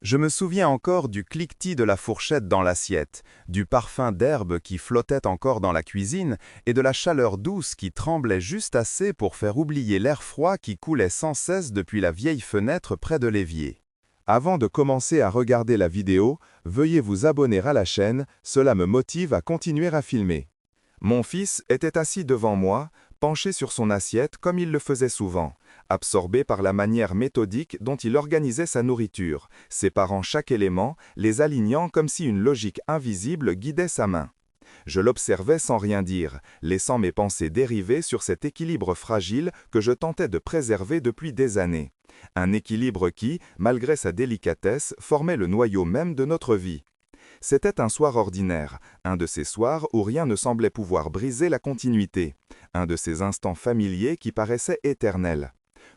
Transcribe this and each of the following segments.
Je me souviens encore du cliquetis de la fourchette dans l'assiette, du parfum d'herbe qui flottait encore dans la cuisine et de la chaleur douce qui tremblait juste assez pour faire oublier l'air froid qui coulait sans cesse depuis la vieille fenêtre près de l'évier. Avant de commencer à regarder la vidéo, veuillez vous abonner à la chaîne, cela me motive à continuer à filmer. Mon fils était assis devant moi, penché sur son assiette comme il le faisait souvent, absorbé par la manière méthodique dont il organisait sa nourriture, séparant chaque élément, les alignant comme si une logique invisible guidait sa main. Je l'observais sans rien dire, laissant mes pensées dériver sur cet équilibre fragile que je tentais de préserver depuis des années. Un équilibre qui, malgré sa délicatesse, formait le noyau même de notre vie. C'était un soir ordinaire, un de ces soirs où rien ne semblait pouvoir briser la continuité, un de ces instants familiers qui paraissaient éternels.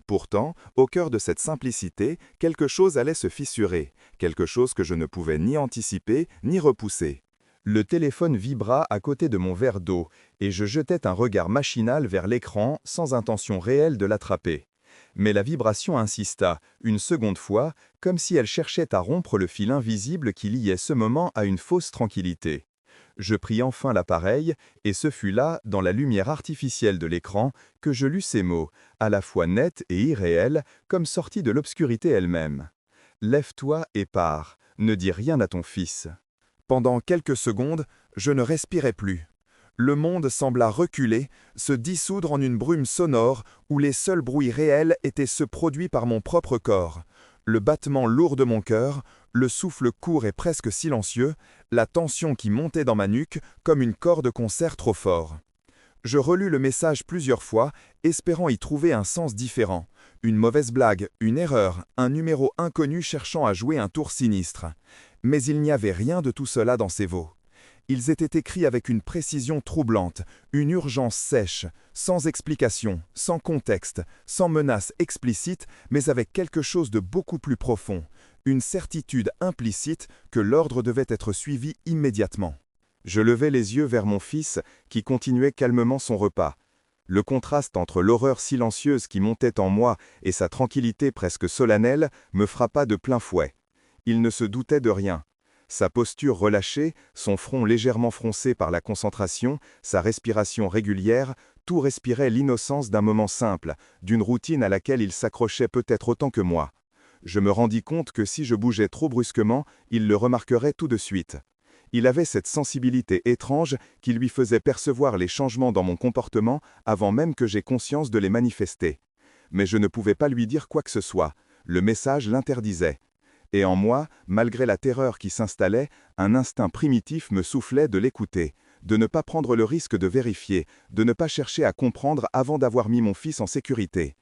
Pourtant, au cœur de cette simplicité, quelque chose allait se fissurer, quelque chose que je ne pouvais ni anticiper ni repousser. Le téléphone vibra à côté de mon verre d'eau, et je jetai un regard machinal vers l'écran sans intention réelle de l'attraper. Mais la vibration insista, une seconde fois, comme si elle cherchait à rompre le fil invisible qui liait ce moment à une fausse tranquillité. Je pris enfin l'appareil, et ce fut là, dans la lumière artificielle de l'écran, que je lus ces mots, à la fois nets et irréels, comme sortis de l'obscurité elle-même. « Lève-toi et pars, ne dis rien à ton fils. » Pendant quelques secondes, je ne respirais plus. Le monde sembla reculer, se dissoudre en une brume sonore où les seuls bruits réels étaient ceux produits par mon propre corps. Le battement lourd de mon cœur, le souffle court et presque silencieux, la tension qui montait dans ma nuque comme une corde concert trop fort. Je relus le message plusieurs fois, espérant y trouver un sens différent. Une mauvaise blague, une erreur, un numéro inconnu cherchant à jouer un tour sinistre. Mais il n'y avait rien de tout cela dans ces mots. Ils étaient écrits avec une précision troublante, une urgence sèche, sans explication, sans contexte, sans menace explicite, mais avec quelque chose de beaucoup plus profond, une certitude implicite que l'ordre devait être suivi immédiatement. Je levai les yeux vers mon fils, qui continuait calmement son repas. Le contraste entre l'horreur silencieuse qui montait en moi et sa tranquillité presque solennelle me frappa de plein fouet. Il ne se doutait de rien. Sa posture relâchée, son front légèrement froncé par la concentration, sa respiration régulière, tout respirait l'innocence d'un moment simple, d'une routine à laquelle il s'accrochait peut-être autant que moi. Je me rendis compte que si je bougeais trop brusquement, il le remarquerait tout de suite. Il avait cette sensibilité étrange qui lui faisait percevoir les changements dans mon comportement avant même que j'aie conscience de les manifester. Mais je ne pouvais pas lui dire quoi que ce soit. Le message l'interdisait. Et en moi, malgré la terreur qui s'installait, un instinct primitif me soufflait de l'écouter, de ne pas prendre le risque de vérifier, de ne pas chercher à comprendre avant d'avoir mis mon fils en sécurité.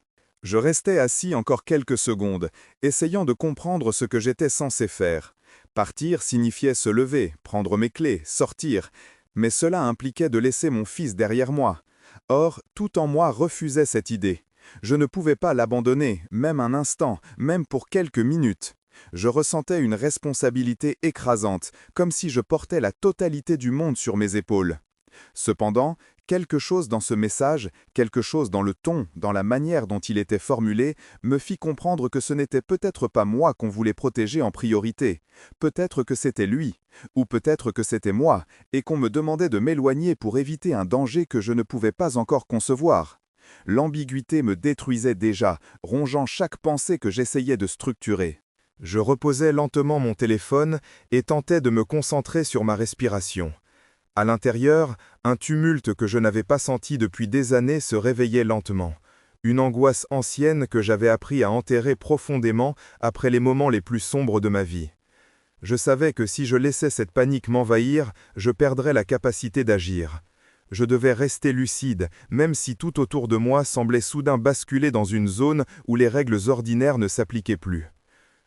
Je restais assis encore quelques secondes, essayant de comprendre ce que j'étais censé faire. Partir signifiait se lever, prendre mes clés, sortir, mais cela impliquait de laisser mon fils derrière moi. Or, tout en moi refusait cette idée. Je ne pouvais pas l'abandonner, même un instant, même pour quelques minutes. Je ressentais une responsabilité écrasante, comme si je portais la totalité du monde sur mes épaules. Cependant, quelque chose dans ce message, quelque chose dans le ton, dans la manière dont il était formulé, me fit comprendre que ce n'était peut-être pas moi qu'on voulait protéger en priorité. Peut-être que c'était lui, ou peut-être que c'était moi, et qu'on me demandait de m'éloigner pour éviter un danger que je ne pouvais pas encore concevoir. L'ambiguïté me détruisait déjà, rongeant chaque pensée que j'essayais de structurer. Je reposais lentement mon téléphone et tentais de me concentrer sur ma respiration. À l'intérieur, un tumulte que je n'avais pas senti depuis des années se réveillait lentement. Une angoisse ancienne que j'avais appris à enterrer profondément après les moments les plus sombres de ma vie. Je savais que si je laissais cette panique m'envahir, je perdrais la capacité d'agir. Je devais rester lucide, même si tout autour de moi semblait soudain basculer dans une zone où les règles ordinaires ne s'appliquaient plus.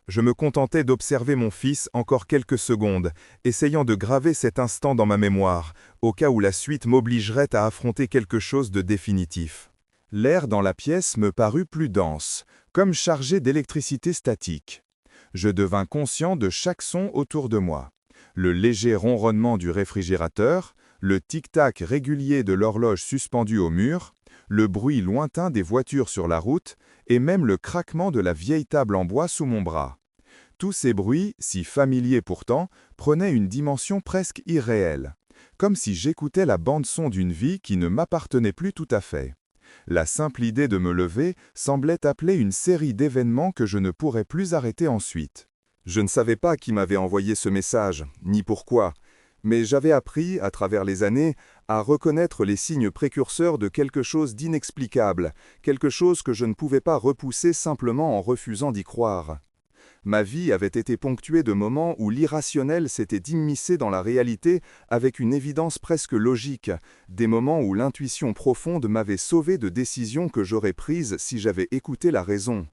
Je me contentais d'observer mon fils encore quelques secondes, essayant de graver cet instant dans ma mémoire, au cas où la suite m'obligerait à affronter quelque chose de définitif. L'air dans la pièce me parut plus dense, comme chargé d'électricité statique. Je devins conscient de chaque son autour de moi. Le léger ronronnement du réfrigérateur, le tic-tac régulier de l'horloge suspendue au mur, le bruit lointain des voitures sur la route, et même le craquement de la vieille table en bois sous mon bras. Tous ces bruits, si familiers pourtant, prenaient une dimension presque irréelle, comme si j'écoutais la bande-son d'une vie qui ne m'appartenait plus tout à fait. La simple idée de me lever semblait appeler une série d'événements que je ne pourrais plus arrêter ensuite. Je ne savais pas qui m'avait envoyé ce message, ni pourquoi, mais j'avais appris, à travers les années, à reconnaître les signes précurseurs de quelque chose d'inexplicable, quelque chose que je ne pouvais pas repousser simplement en refusant d'y croire. Ma vie avait été ponctuée de moments où l'irrationnel s'était immiscé dans la réalité avec une évidence presque logique, des moments où l'intuition profonde m'avait sauvé de décisions que j'aurais prises si j'avais écouté la raison.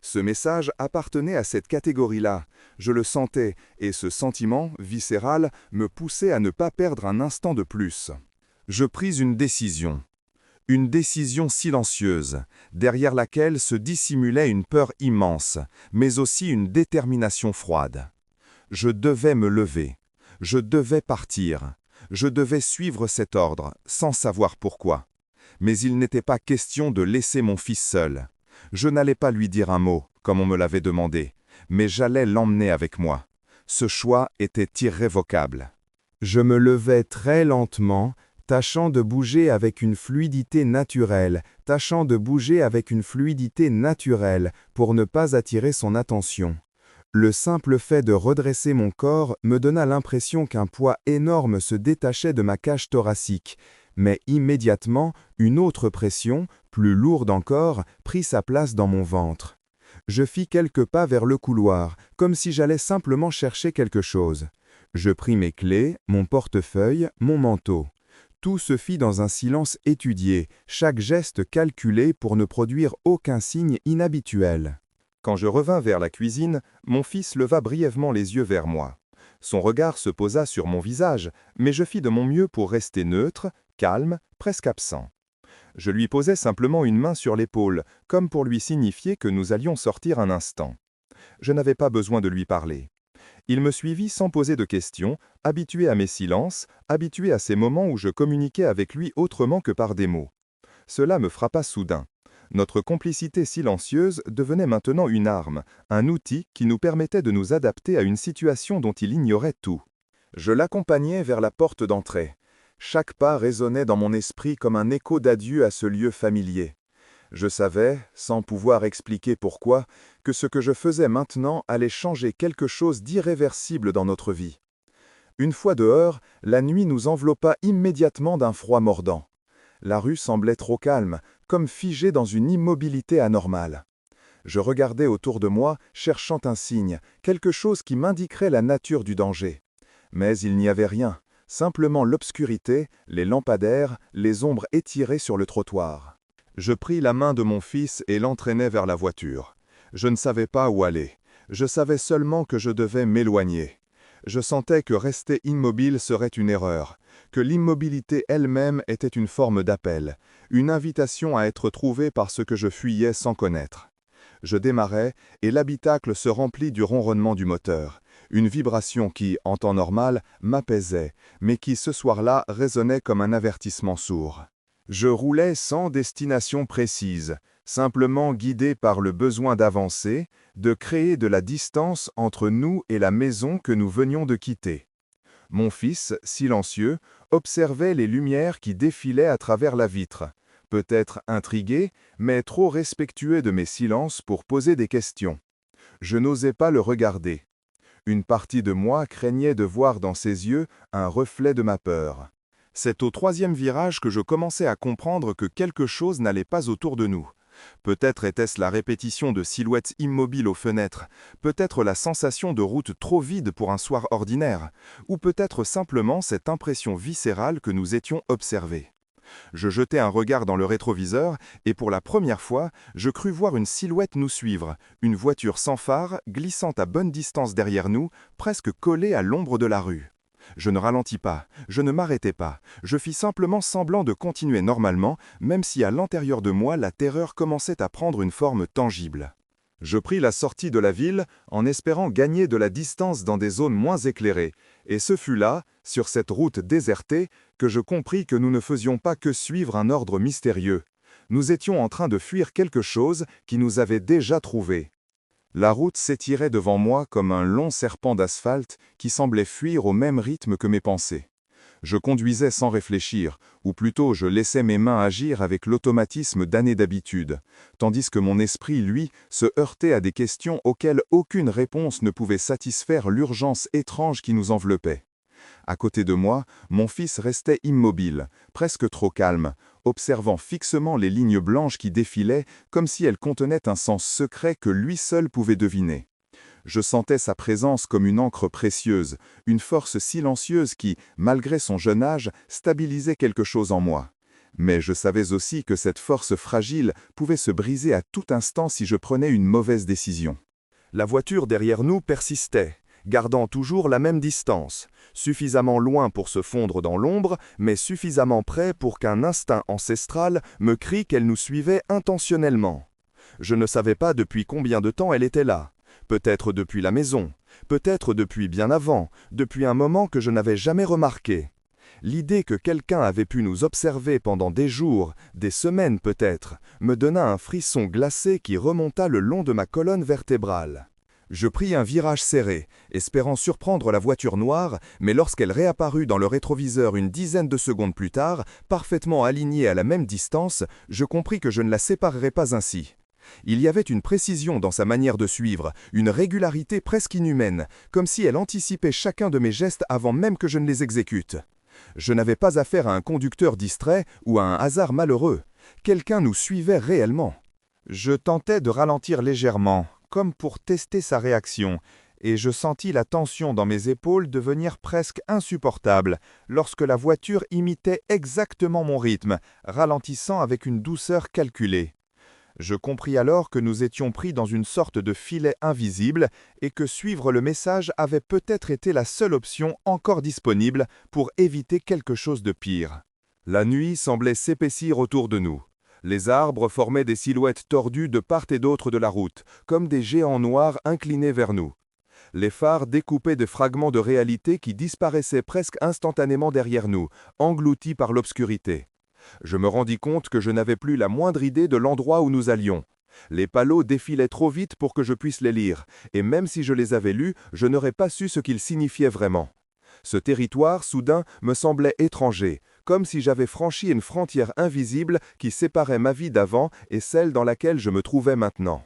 Ce message appartenait à cette catégorie-là, je le sentais, et ce sentiment, viscéral, me poussait à ne pas perdre un instant de plus. Je pris une décision. Une décision silencieuse, derrière laquelle se dissimulait une peur immense, mais aussi une détermination froide. Je devais me lever, je devais partir, je devais suivre cet ordre, sans savoir pourquoi. Mais il n'était pas question de laisser mon fils seul. Je n'allais pas lui dire un mot, comme on me l'avait demandé, mais j'allais l'emmener avec moi. Ce choix était irrévocable. Je me levais très lentement, tâchant de bouger avec une fluidité naturelle, pour ne pas attirer son attention. Le simple fait de redresser mon corps me donna l'impression qu'un poids énorme se détachait de ma cage thoracique, mais immédiatement, une autre pression, plus lourde encore, prit sa place dans mon ventre. Je fis quelques pas vers le couloir, comme si j'allais simplement chercher quelque chose. Je pris mes clés, mon portefeuille, mon manteau. Tout se fit dans un silence étudié, chaque geste calculé pour ne produire aucun signe inhabituel. Quand je revins vers la cuisine, mon fils leva brièvement les yeux vers moi. Son regard se posa sur mon visage, mais je fis de mon mieux pour rester neutre, calme, presque absent. Je lui posai simplement une main sur l'épaule, comme pour lui signifier que nous allions sortir un instant. Je n'avais pas besoin de lui parler. Il me suivit sans poser de questions, habitué à mes silences, habitué à ces moments où je communiquais avec lui autrement que par des mots. Cela me frappa soudain. Notre complicité silencieuse devenait maintenant une arme, un outil qui nous permettait de nous adapter à une situation dont il ignorait tout. Je l'accompagnai vers la porte d'entrée. Chaque pas résonnait dans mon esprit comme un écho d'adieu à ce lieu familier. Je savais, sans pouvoir expliquer pourquoi, que ce que je faisais maintenant allait changer quelque chose d'irréversible dans notre vie. Une fois dehors, la nuit nous enveloppa immédiatement d'un froid mordant. La rue semblait trop calme, comme figée dans une immobilité anormale. Je regardais autour de moi, cherchant un signe, quelque chose qui m'indiquerait la nature du danger. Mais il n'y avait rien, simplement l'obscurité, les lampadaires, les ombres étirées sur le trottoir. Je pris la main de mon fils et l'entraînai vers la voiture. Je ne savais pas où aller. Je savais seulement que je devais m'éloigner. Je sentais que rester immobile serait une erreur, que l'immobilité elle-même était une forme d'appel, une invitation à être trouvé par ce que je fuyais sans connaître. Je démarrai et l'habitacle se remplit du ronronnement du moteur, une vibration qui, en temps normal, m'apaisait, mais qui ce soir-là résonnait comme un avertissement sourd. Je roulais sans destination précise, simplement guidé par le besoin d'avancer, de créer de la distance entre nous et la maison que nous venions de quitter. Mon fils, silencieux, observait les lumières qui défilaient à travers la vitre, peut-être intrigué, mais trop respectueux de mes silences pour poser des questions. Je n'osais pas le regarder. Une partie de moi craignait de voir dans ses yeux un reflet de ma peur. C'est au troisième virage que je commençais à comprendre que quelque chose n'allait pas autour de nous. Peut-être était-ce la répétition de silhouettes immobiles aux fenêtres, peut-être la sensation de route trop vide pour un soir ordinaire, ou peut-être simplement cette impression viscérale que nous étions observés. Je jetai un regard dans le rétroviseur et pour la première fois, je crus voir une silhouette nous suivre, une voiture sans phare glissant à bonne distance derrière nous, presque collée à l'ombre de la rue. Je ne ralentis pas, je ne m'arrêtai pas, je fis simplement semblant de continuer normalement, même si à l'intérieur de moi la terreur commençait à prendre une forme tangible. Je pris la sortie de la ville en espérant gagner de la distance dans des zones moins éclairées, et ce fut là, sur cette route désertée, que je compris que nous ne faisions pas que suivre un ordre mystérieux. Nous étions en train de fuir quelque chose qui nous avait déjà trouvés. La route s'étirait devant moi comme un long serpent d'asphalte qui semblait fuir au même rythme que mes pensées. Je conduisais sans réfléchir, ou plutôt je laissais mes mains agir avec l'automatisme d'années d'habitude, tandis que mon esprit, lui, se heurtait à des questions auxquelles aucune réponse ne pouvait satisfaire l'urgence étrange qui nous enveloppait. À côté de moi, mon fils restait immobile, presque trop calme, observant fixement les lignes blanches qui défilaient comme si elles contenaient un sens secret que lui seul pouvait deviner. Je sentais sa présence comme une encre précieuse, une force silencieuse qui, malgré son jeune âge, stabilisait quelque chose en moi. Mais je savais aussi que cette force fragile pouvait se briser à tout instant si je prenais une mauvaise décision. La voiture derrière nous persistait, gardant toujours la même distance, suffisamment loin pour se fondre dans l'ombre, mais suffisamment près pour qu'un instinct ancestral me crie qu'elle nous suivait intentionnellement. Je ne savais pas depuis combien de temps elle était là. Peut-être depuis la maison, peut-être depuis bien avant, depuis un moment que je n'avais jamais remarqué. L'idée que quelqu'un avait pu nous observer pendant des jours, des semaines peut-être, me donna un frisson glacé qui remonta le long de ma colonne vertébrale. Je pris un virage serré, espérant surprendre la voiture noire, mais lorsqu'elle réapparut dans le rétroviseur une dizaine de secondes plus tard, parfaitement alignée à la même distance, je compris que je ne la séparerais pas ainsi. Il y avait une précision dans sa manière de suivre, une régularité presque inhumaine, comme si elle anticipait chacun de mes gestes avant même que je ne les exécute. Je n'avais pas affaire à un conducteur distrait ou à un hasard malheureux. Quelqu'un nous suivait réellement. Je tentais de ralentir légèrement, comme pour tester sa réaction, et je sentis la tension dans mes épaules devenir presque insupportable lorsque la voiture imitait exactement mon rythme, ralentissant avec une douceur calculée. Je compris alors que nous étions pris dans une sorte de filet invisible et que suivre le message avait peut-être été la seule option encore disponible pour éviter quelque chose de pire. La nuit semblait s'épaissir autour de nous. Les arbres formaient des silhouettes tordues de part et d'autre de la route, comme des géants noirs inclinés vers nous. Les phares découpaient des fragments de réalité qui disparaissaient presque instantanément derrière nous, engloutis par l'obscurité. Je me rendis compte que je n'avais plus la moindre idée de l'endroit où nous allions. Les panneaux défilaient trop vite pour que je puisse les lire, et même si je les avais lus, je n'aurais pas su ce qu'ils signifiaient vraiment. Ce territoire, soudain, me semblait étranger, comme si j'avais franchi une frontière invisible qui séparait ma vie d'avant et celle dans laquelle je me trouvais maintenant.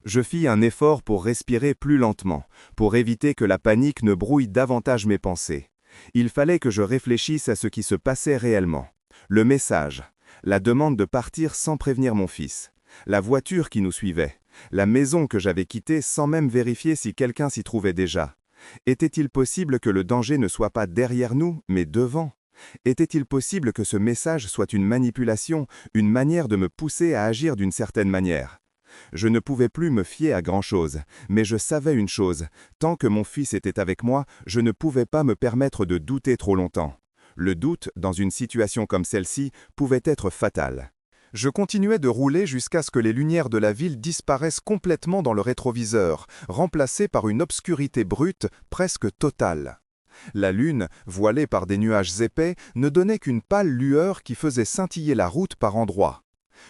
Je fis un effort pour respirer plus lentement, pour éviter que la panique ne brouille davantage mes pensées. Il fallait que je réfléchisse à ce qui se passait réellement. Le message, la demande de partir sans prévenir mon fils, la voiture qui nous suivait, la maison que j'avais quittée sans même vérifier si quelqu'un s'y trouvait déjà. Était-il possible que le danger ne soit pas derrière nous, mais devant? Était-il possible que ce message soit une manipulation, une manière de me pousser à agir d'une certaine manière? Je ne pouvais plus me fier à grand-chose, mais je savais une chose, tant que mon fils était avec moi, je ne pouvais pas me permettre de douter trop longtemps. Le doute, dans une situation comme celle-ci, pouvait être fatal. Je continuais de rouler jusqu'à ce que les lumières de la ville disparaissent complètement dans le rétroviseur, remplacées par une obscurité brute presque totale. La lune, voilée par des nuages épais, ne donnait qu'une pâle lueur qui faisait scintiller la route par endroits.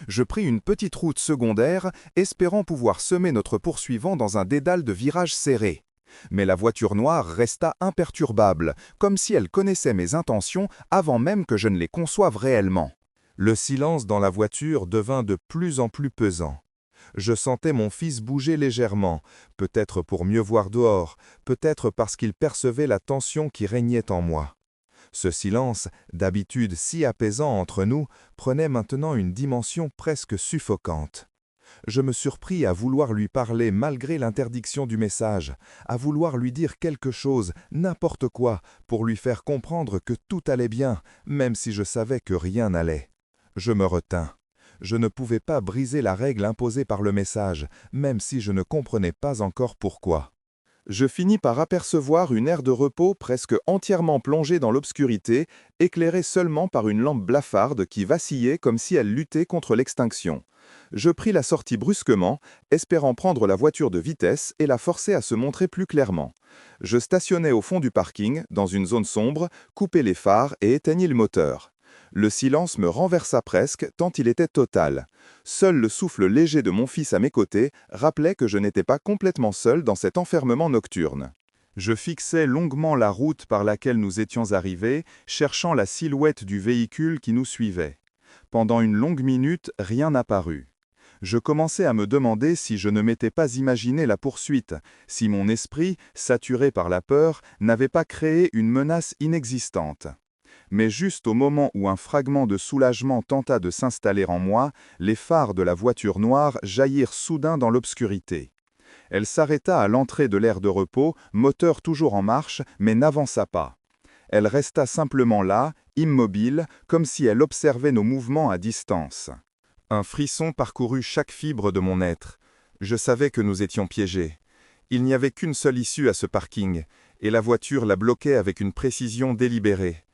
Je pris une petite route secondaire, espérant pouvoir semer notre poursuivant dans un dédale de virages serrés. Mais la voiture noire resta imperturbable, comme si elle connaissait mes intentions avant même que je ne les conçoive réellement. Le silence dans la voiture devint de plus en plus pesant. Je sentais mon fils bouger légèrement, peut-être pour mieux voir dehors, peut-être parce qu'il percevait la tension qui régnait en moi. Ce silence, d'habitude si apaisant entre nous, prenait maintenant une dimension presque suffocante. Je me surpris à vouloir lui parler malgré l'interdiction du message, à vouloir lui dire quelque chose, n'importe quoi, pour lui faire comprendre que tout allait bien, même si je savais que rien n'allait. Je me retins. Je ne pouvais pas briser la règle imposée par le message, même si je ne comprenais pas encore pourquoi. Je finis par apercevoir une aire de repos presque entièrement plongée dans l'obscurité, éclairée seulement par une lampe blafarde qui vacillait comme si elle luttait contre l'extinction. Je pris la sortie brusquement, espérant prendre la voiture de vitesse et la forcer à se montrer plus clairement. Je stationnai au fond du parking, dans une zone sombre, coupai les phares et éteignis le moteur. Le silence me renversa presque, tant il était total. Seul le souffle léger de mon fils à mes côtés rappelait que je n'étais pas complètement seul dans cet enfermement nocturne. Je fixais longuement la route par laquelle nous étions arrivés, cherchant la silhouette du véhicule qui nous suivait. Pendant une longue minute, rien n'apparut. Je commençais à me demander si je ne m'étais pas imaginé la poursuite, si mon esprit, saturé par la peur, n'avait pas créé une menace inexistante. Mais juste au moment où un fragment de soulagement tenta de s'installer en moi, les phares de la voiture noire jaillirent soudain dans l'obscurité. Elle s'arrêta à l'entrée de l'aire de repos, moteur toujours en marche, mais n'avança pas. Elle resta simplement là, immobile, comme si elle observait nos mouvements à distance. Un frisson parcourut chaque fibre de mon être. Je savais que nous étions piégés. Il n'y avait qu'une seule issue à ce parking, et la voiture la bloquait avec une précision délibérée.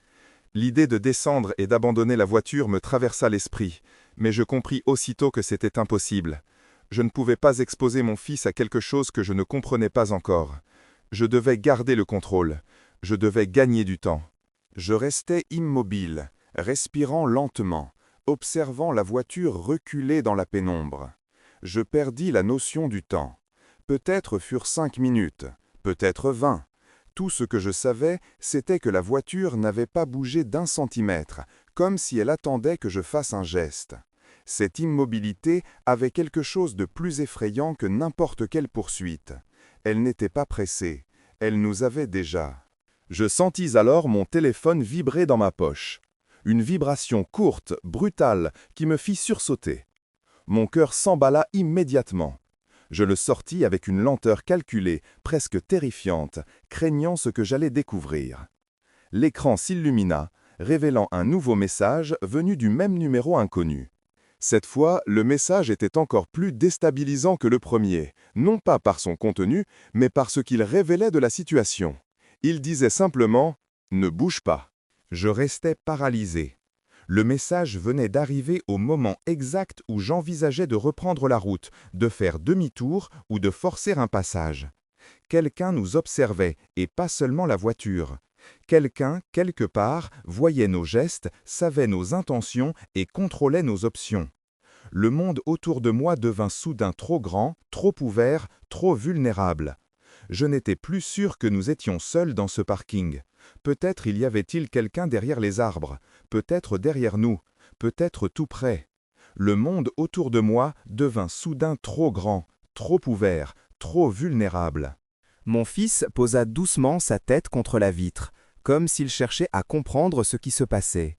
L'idée de descendre et d'abandonner la voiture me traversa l'esprit, mais je compris aussitôt que c'était impossible. Je ne pouvais pas exposer mon fils à quelque chose que je ne comprenais pas encore. Je devais garder le contrôle. Je devais gagner du temps. Je restais immobile, respirant lentement, observant la voiture reculer dans la pénombre. Je perdis la notion du temps. Peut-être furent 5 minutes, peut-être 20. Tout ce que je savais, c'était que la voiture n'avait pas bougé d'1 centimètre, comme si elle attendait que je fasse un geste. Cette immobilité avait quelque chose de plus effrayant que n'importe quelle poursuite. Elle n'était pas pressée, elle nous avait déjà. Je sentis alors mon téléphone vibrer dans ma poche. Une vibration courte, brutale, qui me fit sursauter. Mon cœur s'emballa immédiatement. Je le sortis avec une lenteur calculée, presque terrifiante, craignant ce que j'allais découvrir. L'écran s'illumina, révélant un nouveau message venu du même numéro inconnu. Cette fois, le message était encore plus déstabilisant que le premier, non pas par son contenu, mais par ce qu'il révélait de la situation. Il disait simplement « Ne bouge pas ». Je restais paralysé. Le message venait d'arriver au moment exact où j'envisageais de reprendre la route, de faire demi-tour ou de forcer un passage. Quelqu'un nous observait, et pas seulement la voiture. Quelqu'un, quelque part, voyait nos gestes, savait nos intentions et contrôlait nos options. Le monde autour de moi devint soudain trop grand, trop ouvert, trop vulnérable. Je n'étais plus sûr que nous étions seuls dans ce parking. Peut-être y avait-il quelqu'un derrière les arbres, peut-être derrière nous, peut-être tout près. Le monde autour de moi devint soudain trop grand, trop ouvert, trop vulnérable. Mon fils posa doucement sa tête contre la vitre, comme s'il cherchait à comprendre ce qui se passait.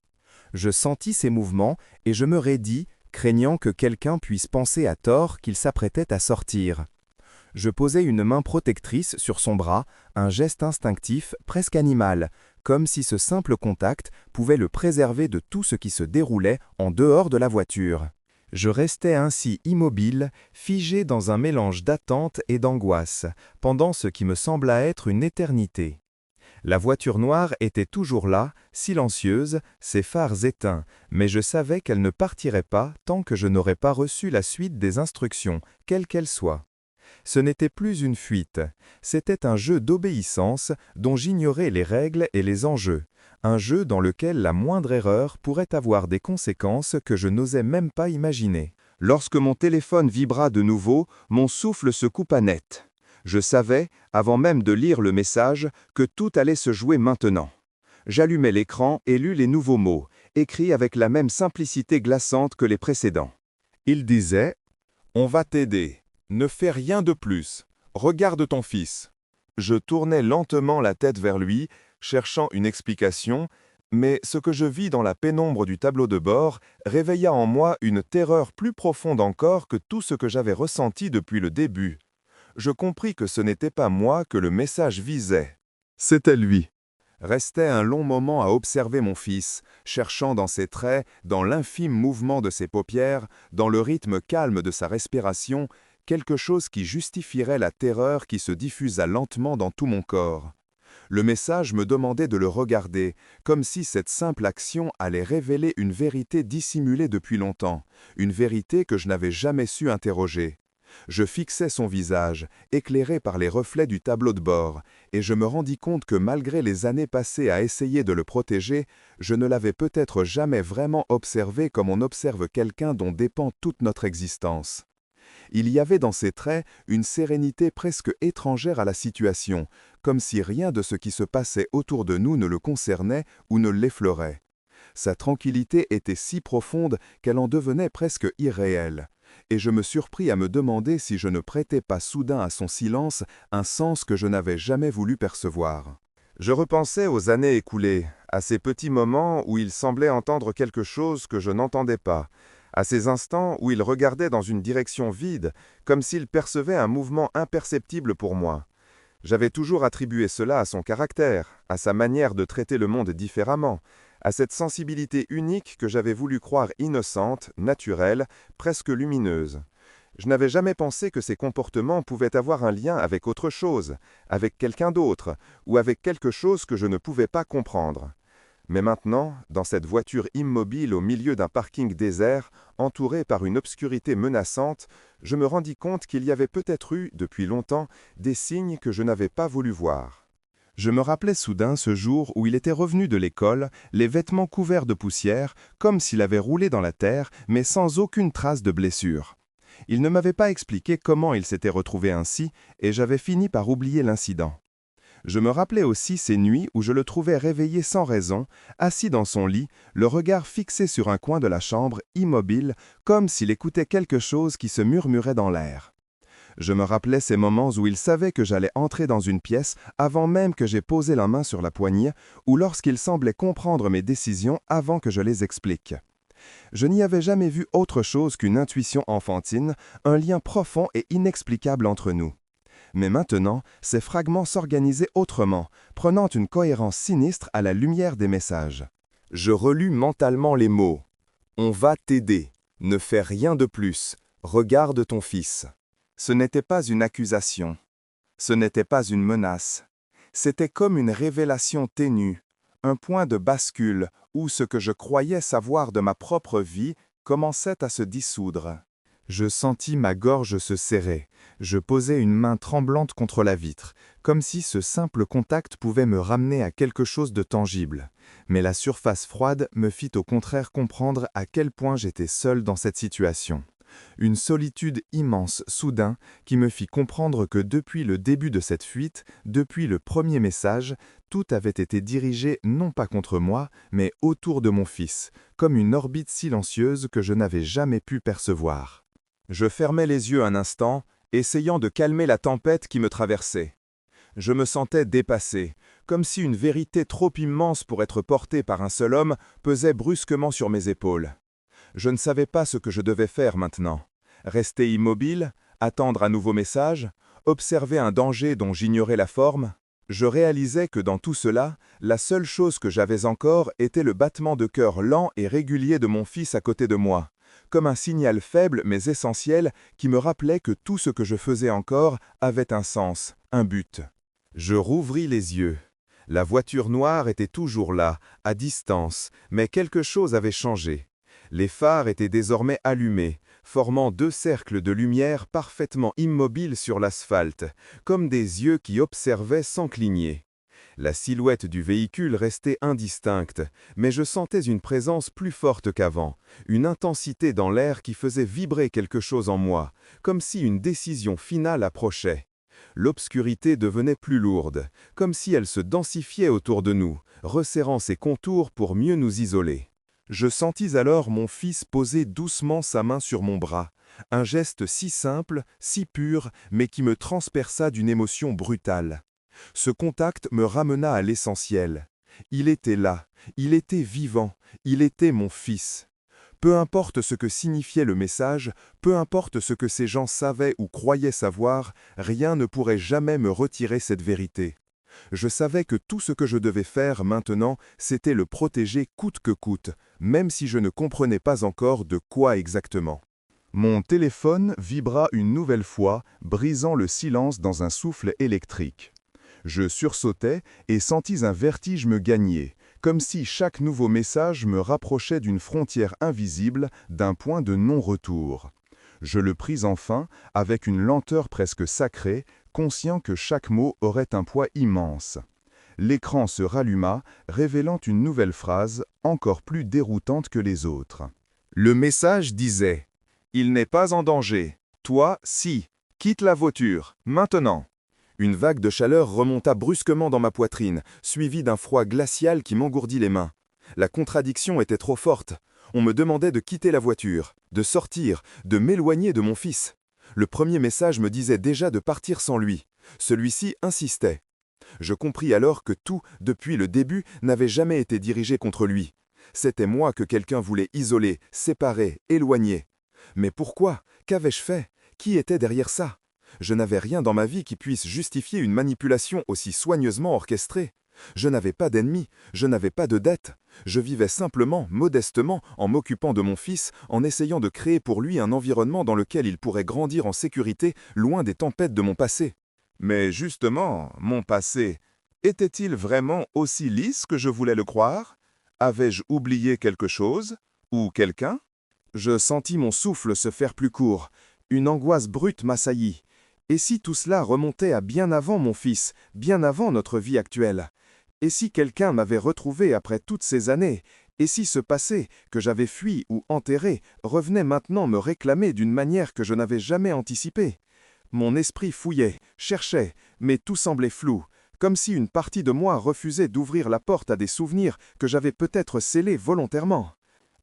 Je sentis ses mouvements et je me raidis, craignant que quelqu'un puisse penser à tort qu'il s'apprêtait à sortir. Je posai une main protectrice sur son bras, un geste instinctif, presque animal, comme si ce simple contact pouvait le préserver de tout ce qui se déroulait en dehors de la voiture. Je restais ainsi immobile, figé dans un mélange d'attente et d'angoisse, pendant ce qui me sembla être une éternité. La voiture noire était toujours là, silencieuse, ses phares éteints, mais je savais qu'elle ne partirait pas tant que je n'aurais pas reçu la suite des instructions, quelles qu'elles soient. Ce n'était plus une fuite, c'était un jeu d'obéissance dont j'ignorais les règles et les enjeux, un jeu dans lequel la moindre erreur pourrait avoir des conséquences que je n'osais même pas imaginer. Lorsque mon téléphone vibra de nouveau, mon souffle se coupa net. Je savais, avant même de lire le message, que tout allait se jouer maintenant. J'allumai l'écran et lus les nouveaux mots, écrits avec la même simplicité glaçante que les précédents. Il disait « On va t'aider. Ne fais rien de plus. Regarde ton fils. » Je tournai lentement la tête vers lui, cherchant une explication, mais ce que je vis dans la pénombre du tableau de bord réveilla en moi une terreur plus profonde encore que tout ce que j'avais ressenti depuis le début. Je compris que ce n'était pas moi que le message visait. C'était lui. Restait un long moment à observer mon fils, cherchant dans ses traits, dans l'infime mouvement de ses paupières, dans le rythme calme de sa respiration, quelque chose qui justifierait la terreur qui se diffusa lentement dans tout mon corps. Le message me demandait de le regarder, comme si cette simple action allait révéler une vérité dissimulée depuis longtemps, une vérité que je n'avais jamais su interroger. Je fixais son visage, éclairé par les reflets du tableau de bord, et je me rendis compte que malgré les années passées à essayer de le protéger, je ne l'avais peut-être jamais vraiment observé comme on observe quelqu'un dont dépend toute notre existence. Il y avait dans ses traits une sérénité presque étrangère à la situation, comme si rien de ce qui se passait autour de nous ne le concernait ou ne l'effleurait. Sa tranquillité était si profonde qu'elle en devenait presque irréelle, et je me surpris à me demander si je ne prêtais pas soudain à son silence un sens que je n'avais jamais voulu percevoir. Je repensais aux années écoulées, à ces petits moments où il semblait entendre quelque chose que je n'entendais pas, à ces instants où il regardait dans une direction vide, comme s'il percevait un mouvement imperceptible pour moi. J'avais toujours attribué cela à son caractère, à sa manière de traiter le monde différemment, à cette sensibilité unique que j'avais voulu croire innocente, naturelle, presque lumineuse. Je n'avais jamais pensé que ces comportements pouvaient avoir un lien avec autre chose, avec quelqu'un d'autre, ou avec quelque chose que je ne pouvais pas comprendre. Mais maintenant, dans cette voiture immobile au milieu d'un parking désert, entourée par une obscurité menaçante, je me rendis compte qu'il y avait peut-être eu, depuis longtemps, des signes que je n'avais pas voulu voir. Je me rappelais soudain ce jour où il était revenu de l'école, les vêtements couverts de poussière, comme s'il avait roulé dans la terre, mais sans aucune trace de blessure. Il ne m'avait pas expliqué comment il s'était retrouvé ainsi, et j'avais fini par oublier l'incident. Je me rappelais aussi ces nuits où je le trouvais réveillé sans raison, assis dans son lit, le regard fixé sur un coin de la chambre, immobile, comme s'il écoutait quelque chose qui se murmurait dans l'air. Je me rappelais ces moments où il savait que j'allais entrer dans une pièce avant même que j'aie posé la main sur la poignée, ou lorsqu'il semblait comprendre mes décisions avant que je les explique. Je n'y avais jamais vu autre chose qu'une intuition enfantine, un lien profond et inexplicable entre nous. Mais maintenant, ces fragments s'organisaient autrement, prenant une cohérence sinistre à la lumière des messages. Je relus mentalement les mots. « On va t'aider. Ne fais rien de plus. Regarde ton fils. » Ce n'était pas une accusation. Ce n'était pas une menace. C'était comme une révélation ténue, un point de bascule où ce que je croyais savoir de ma propre vie commençait à se dissoudre. Je sentis ma gorge se serrer. Je posai une main tremblante contre la vitre, comme si ce simple contact pouvait me ramener à quelque chose de tangible. Mais la surface froide me fit au contraire comprendre à quel point j'étais seul dans cette situation. Une solitude immense, soudain, qui me fit comprendre que depuis le début de cette fuite, depuis le premier message, tout avait été dirigé non pas contre moi, mais autour de mon fils, comme une orbite silencieuse que je n'avais jamais pu percevoir. Je fermai les yeux un instant, essayant de calmer la tempête qui me traversait. Je me sentais dépassé, comme si une vérité trop immense pour être portée par un seul homme pesait brusquement sur mes épaules. Je ne savais pas ce que je devais faire maintenant. Rester immobile, attendre un nouveau message, observer un danger dont j'ignorais la forme. Je réalisais que dans tout cela, la seule chose que j'avais encore était le battement de cœur lent et régulier de mon fils à côté de moi, comme un signal faible mais essentiel qui me rappelait que tout ce que je faisais encore avait un sens, un but. Je rouvris les yeux. La voiture noire était toujours là, à distance, mais quelque chose avait changé. Les phares étaient désormais allumés, formant deux cercles de lumière parfaitement immobiles sur l'asphalte, comme des yeux qui observaient sans cligner. La silhouette du véhicule restait indistincte, mais je sentais une présence plus forte qu'avant, une intensité dans l'air qui faisait vibrer quelque chose en moi, comme si une décision finale approchait. L'obscurité devenait plus lourde, comme si elle se densifiait autour de nous, resserrant ses contours pour mieux nous isoler. Je sentis alors mon fils poser doucement sa main sur mon bras, un geste si simple, si pur, mais qui me transperça d'une émotion brutale. Ce contact me ramena à l'essentiel. Il était là, il était vivant, il était mon fils. Peu importe ce que signifiait le message, peu importe ce que ces gens savaient ou croyaient savoir, rien ne pourrait jamais me retirer cette vérité. Je savais que tout ce que je devais faire maintenant, c'était le protéger coûte que coûte, même si je ne comprenais pas encore de quoi exactement. Mon téléphone vibra une nouvelle fois, brisant le silence dans un souffle électrique. Je sursautai et sentis un vertige me gagner, comme si chaque nouveau message me rapprochait d'une frontière invisible, d'un point de non-retour. Je le pris enfin, avec une lenteur presque sacrée, conscient que chaque mot aurait un poids immense. L'écran se ralluma, révélant une nouvelle phrase, encore plus déroutante que les autres. Le message disait « Il n'est pas en danger. Toi, si. Quitte la voiture, maintenant !» Une vague de chaleur remonta brusquement dans ma poitrine, suivie d'un froid glacial qui m'engourdit les mains. La contradiction était trop forte. On me demandait de quitter la voiture, de sortir, de m'éloigner de mon fils. Le premier message me disait déjà de partir sans lui. Celui-ci insistait. Je compris alors que tout, depuis le début, n'avait jamais été dirigé contre lui. C'était moi que quelqu'un voulait isoler, séparer, éloigner. Mais pourquoi? Qu'avais-je fait? Qui était derrière ça? Je n'avais rien dans ma vie qui puisse justifier une manipulation aussi soigneusement orchestrée. Je n'avais pas d'ennemis, je n'avais pas de dette. Je vivais simplement, modestement, en m'occupant de mon fils, en essayant de créer pour lui un environnement dans lequel il pourrait grandir en sécurité, loin des tempêtes de mon passé. Mais justement, mon passé, était-il vraiment aussi lisse que je voulais le croire? Avais-je oublié quelque chose? Ou quelqu'un? Je sentis mon souffle se faire plus court. Une angoisse brute m'assaillit. Et si tout cela remontait à bien avant mon fils, bien avant notre vie actuelle? Et si quelqu'un m'avait retrouvé après toutes ces années? Et si ce passé, que j'avais fui ou enterré, revenait maintenant me réclamer d'une manière que je n'avais jamais anticipée? Mon esprit fouillait, cherchait, mais tout semblait flou, comme si une partie de moi refusait d'ouvrir la porte à des souvenirs que j'avais peut-être scellés volontairement.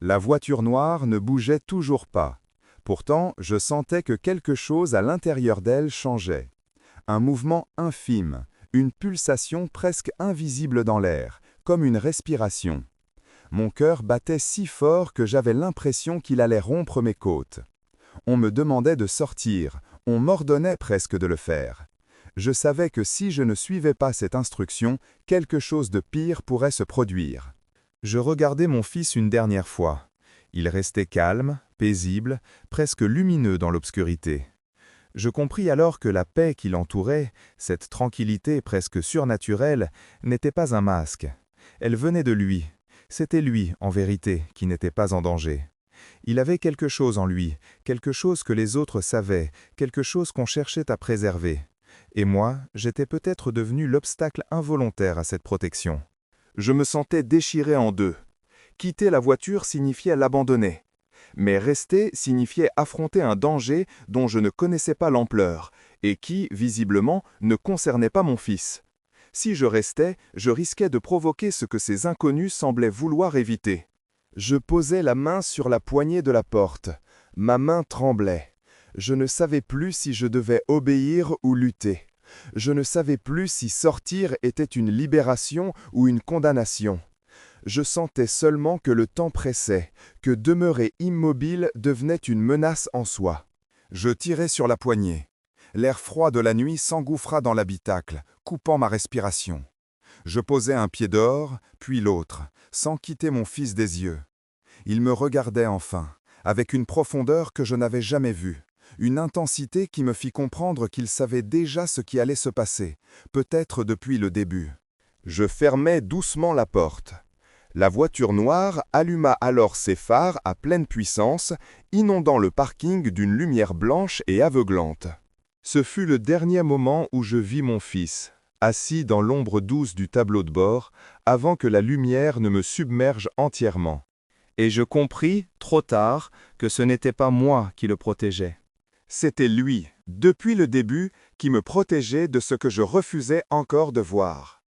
La voiture noire ne bougeait toujours pas. Pourtant, je sentais que quelque chose à l'intérieur d'elle changeait. Un mouvement infime, une pulsation presque invisible dans l'air, comme une respiration. Mon cœur battait si fort que j'avais l'impression qu'il allait rompre mes côtes. On me demandait de sortir, on m'ordonnait presque de le faire. Je savais que si je ne suivais pas cette instruction, quelque chose de pire pourrait se produire. Je regardai mon fils une dernière fois. Il restait calme, paisible, presque lumineux dans l'obscurité. Je compris alors que la paix qui l'entourait, cette tranquillité presque surnaturelle, n'était pas un masque. Elle venait de lui. C'était lui, en vérité, qui n'était pas en danger. Il avait quelque chose en lui, quelque chose que les autres savaient, quelque chose qu'on cherchait à préserver. Et moi, j'étais peut-être devenu l'obstacle involontaire à cette protection. Je me sentais déchiré en deux. Quitter la voiture signifiait l'abandonner. Mais rester signifiait affronter un danger dont je ne connaissais pas l'ampleur, et qui, visiblement, ne concernait pas mon fils. Si je restais, je risquais de provoquer ce que ces inconnus semblaient vouloir éviter. Je posai la main sur la poignée de la porte. Ma main tremblait. Je ne savais plus si je devais obéir ou lutter. Je ne savais plus si sortir était une libération ou une condamnation. Je sentais seulement que le temps pressait, que demeurer immobile devenait une menace en soi. Je tirai sur la poignée. L'air froid de la nuit s'engouffra dans l'habitacle, coupant ma respiration. Je posai un pied dehors, puis l'autre, sans quitter mon fils des yeux. Il me regardait enfin, avec une profondeur que je n'avais jamais vue, une intensité qui me fit comprendre qu'il savait déjà ce qui allait se passer, peut-être depuis le début. Je fermai doucement la porte. La voiture noire alluma alors ses phares à pleine puissance, inondant le parking d'une lumière blanche et aveuglante. Ce fut le dernier moment où je vis mon fils, assis dans l'ombre douce du tableau de bord, avant que la lumière ne me submerge entièrement. Et je compris, trop tard, que ce n'était pas moi qui le protégeais. C'était lui, depuis le début, qui me protégeait de ce que je refusais encore de voir.